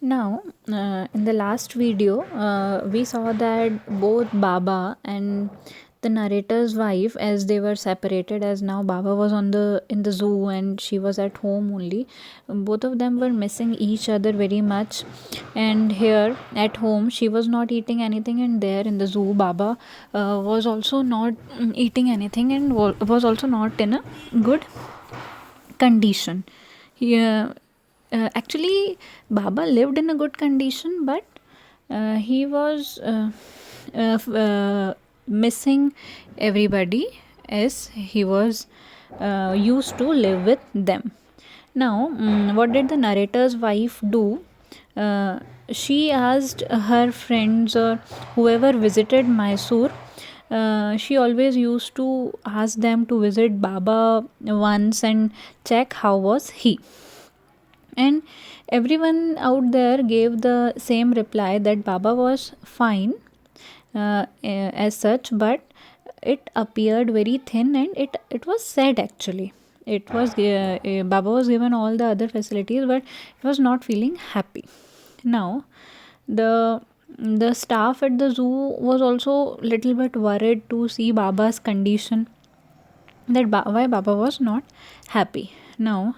Now, in the last video, we saw that both Baba and the narrator's wife, as they were separated, as now Baba was in the zoo and she was at home only. Both of them were missing each other very much. And here at home, she was not eating anything, and there in the zoo, Baba was also not eating anything and was also not in a good condition. Actually, Baba lived in a good condition, but he was missing everybody as he was used to live with them. Now, what did the narrator's wife do? She asked her friends or whoever visited Mysore. She always used to ask them to visit Baba once and check how was he. And everyone out there gave the same reply that Baba was fine as such, but it appeared very thin and it was sad actually. It was Baba was given all the other facilities, but it was not feeling happy. Now, the staff at the zoo was also little bit worried to see Baba's condition, that why Baba was not happy. Now,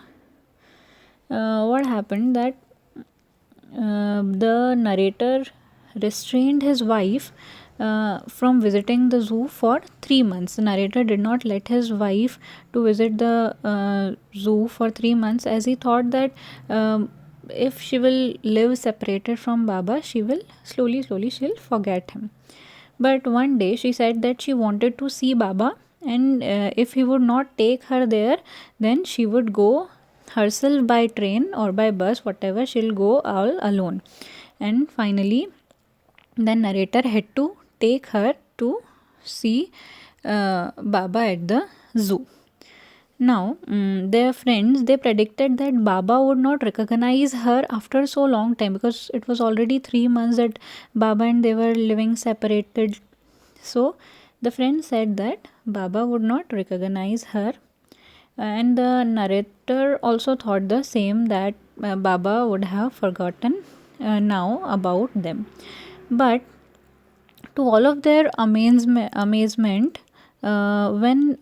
what happened that the narrator restrained his wife from visiting the zoo for 3 months. The narrator did not let his wife to visit the zoo for 3 months, as he thought that if she will live separated from Baba, she will slowly she'll forget him. But one day she said that she wanted to see Baba, and if he would not take her there, then she would go herself by train or by bus, whatever, she'll go all alone. And finally, the narrator had to take her to see Baba at the zoo. Now, their friends, they predicted that Baba would not recognize her after so long time, because it was already 3 months that Baba and they were living separated. So the friends said that Baba would not recognize her, and the narrator also thought the same, that Baba would have forgotten now about them. But to all of their amazement, when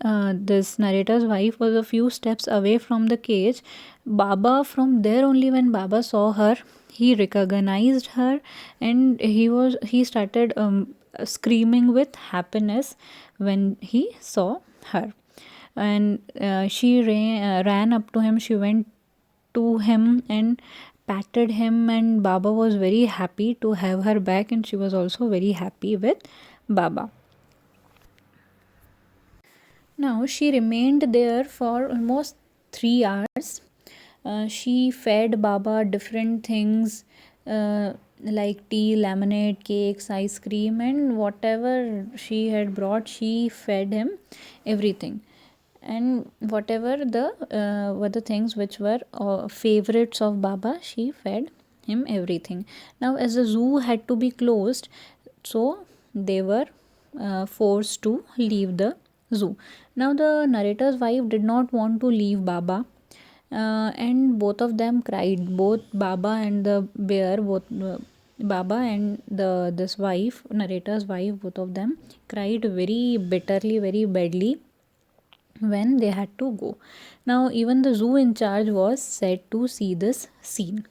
this narrator's wife was a few steps away from the cage, Baba, from there only, when Baba saw her, he recognized her, and he started screaming with happiness when he saw her. And she ran up to him. She went to him and patted him, and Baba was very happy to have her back, and she was also very happy with Baba. Now, she remained there for almost 3 hours. She fed Baba different things like tea, lemonade, cakes, ice cream, and whatever she had brought, she fed him everything. And whatever were the things which were favorites of Baba, she fed him everything. Now, as the zoo had to be closed, so they were forced to leave the zoo. Now, the narrator's wife did not want to leave Baba, and both of them cried. Both Baba and the bear, both Baba and this wife, narrator's wife, both of them cried very bitterly, very badly when they had to go. Now, even the zoo in charge was said to see this scene.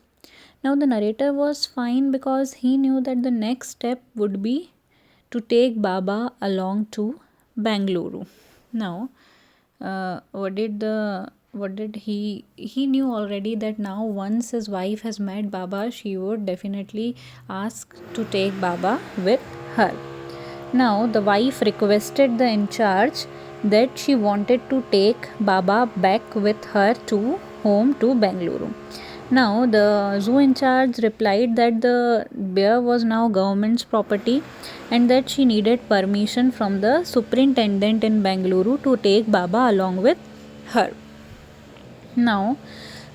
Now, the narrator was fine because he knew that the next step would be to take Baba along to Bengaluru. Now, what did he knew already that now once his wife has met Baba, she would definitely ask to take Baba with her. Now, the wife requested the in charge that she wanted to take Baba back with her to home to Bengaluru. Now, the zoo in charge replied that the bear was now government's property, and that she needed permission from the superintendent in Bengaluru to take Baba along with her. Now,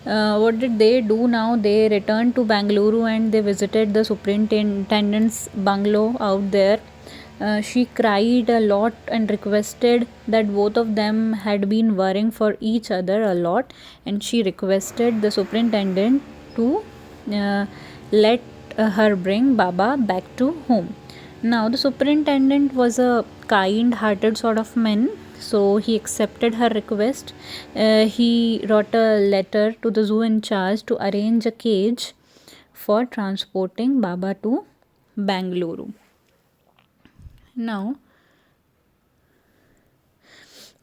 what did they do now? They returned to Bengaluru and they visited the superintendent's bungalow out there. She cried a lot and requested that both of them had been worrying for each other a lot, and she requested the superintendent to let her bring Baba back to home. Now, the superintendent was a kind hearted sort of man, so he accepted her request. He wrote a letter to the zoo in charge to arrange a cage for transporting Baba to Bangalore. Now,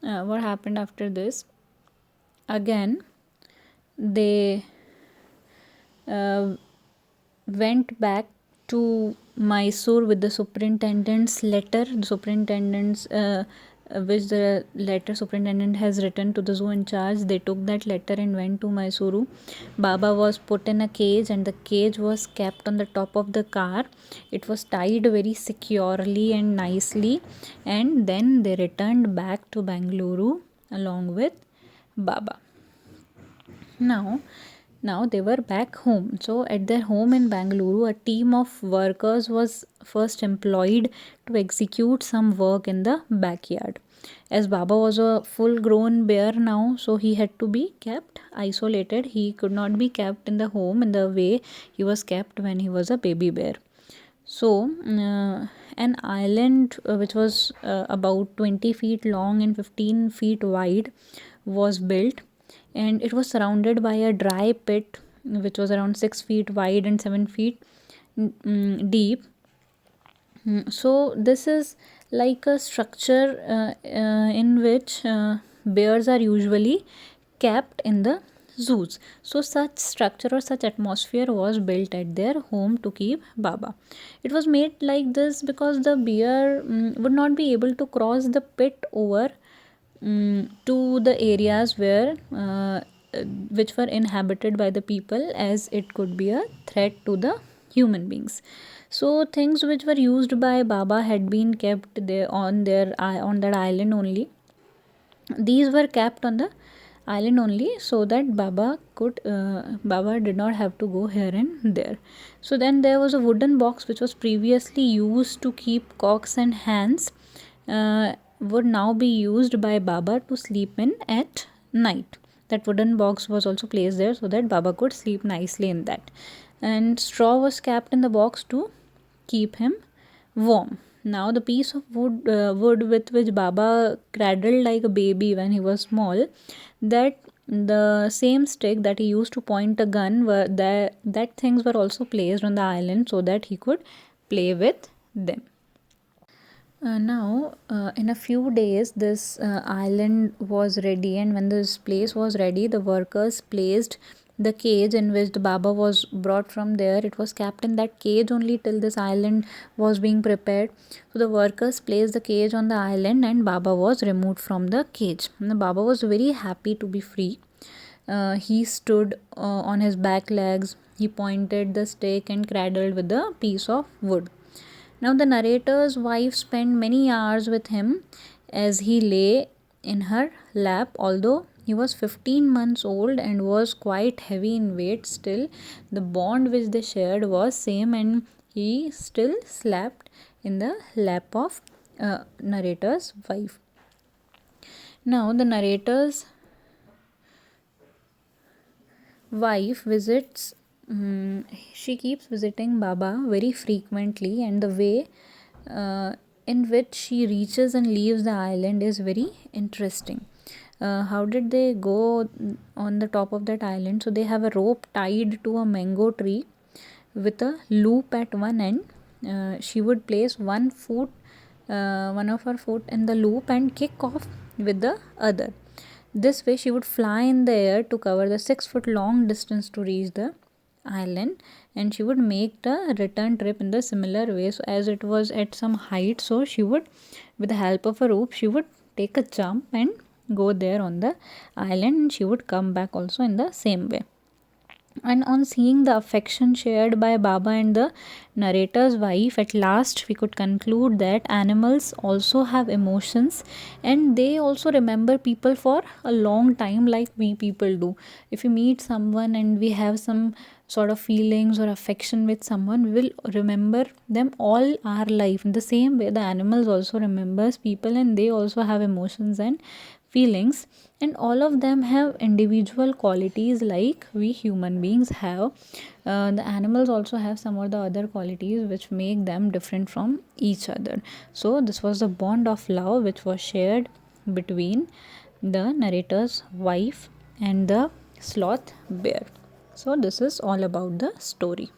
what happened after this? Again, they went back to Mysore with the superintendent's letter. The superintendent's which the letter superintendent has written to the zoo in charge. They took that letter and went to Mysuru. Baba was put in a cage, and the cage was kept on the top of the car. It was tied very securely and nicely, and then they returned back to Bangalore along with Baba. Now they were back home. So at their home in Bangalore, a team of workers was first employed to execute some work in the backyard. As Baba was a full grown bear now, so he had to be kept isolated. He could not be kept in the home in the way he was kept when he was a baby bear. So, an island which was about 20 feet long and 15 feet wide was built, and it was surrounded by a dry pit which was around 6 feet wide and 7 feet deep. So, this is like a structure in which bears are usually kept in the zoos. So such structure or such atmosphere was built at their home to keep Baba. It was made like this because the bear would not be able to cross the pit over to the areas where which were inhabited by the people, as it could be a threat to the human beings. So things which were used by Baba had been kept there on that island only. These were kept on the island only, so that Baba did not have to go here and there. So then there was a wooden box which was previously used to keep cocks and hens, would now be used by Baba to sleep in at night. That wooden box was also placed there so that Baba could sleep nicely in that, and straw was kept in the box to keep him warm. Now, the piece of wood with which Baba cradled like a baby when he was small, that the same stick that he used to point a gun, that things were also placed on the island so that he could play with them. Now, in a few days, this island was ready, and when this place was ready, the workers placed the cage in which the Baba was brought from there. It was kept in that cage only till this island was being prepared. So the workers placed the cage on the island, and Baba was removed from the cage. And the Baba was very happy to be free. He stood on his back legs. He pointed the stick and cradled with a piece of wood. Now, the narrator's wife spent many hours with him as he lay in her lap. Although he was 15 months old and was quite heavy in weight, still the bond which they shared was same, and he still slept in the lap of narrator's wife. Now, the narrator's wife visits she keeps visiting Baba very frequently, and the way in which she reaches and leaves the island is very interesting. How did they go on the top of that island? So they have a rope tied to a mango tree with a loop at one end. She would place one of her foot in the loop and kick off with the other. This way she would fly in the air to cover the 6 foot long distance to reach the island, and she would make the return trip in the similar way. So as it was at some height, so she would, with the help of a rope, she would take a jump and go there on the island, and she would come back also in the same way. And on seeing the affection shared by Baba and the narrator's wife, at last we could conclude that animals also have emotions, and they also remember people for a long time like we people do. If we meet someone and we have some sort of feelings or affection with someone, we will remember them all our life. In the same way, the animals also remembers people, and they also have emotions and feelings, and all of them have individual qualities like we human beings have. The animals also have some of the other qualities which make them different from each other. So this was the bond of love which was shared between the narrator's wife and the sloth bear. So this is all about the story.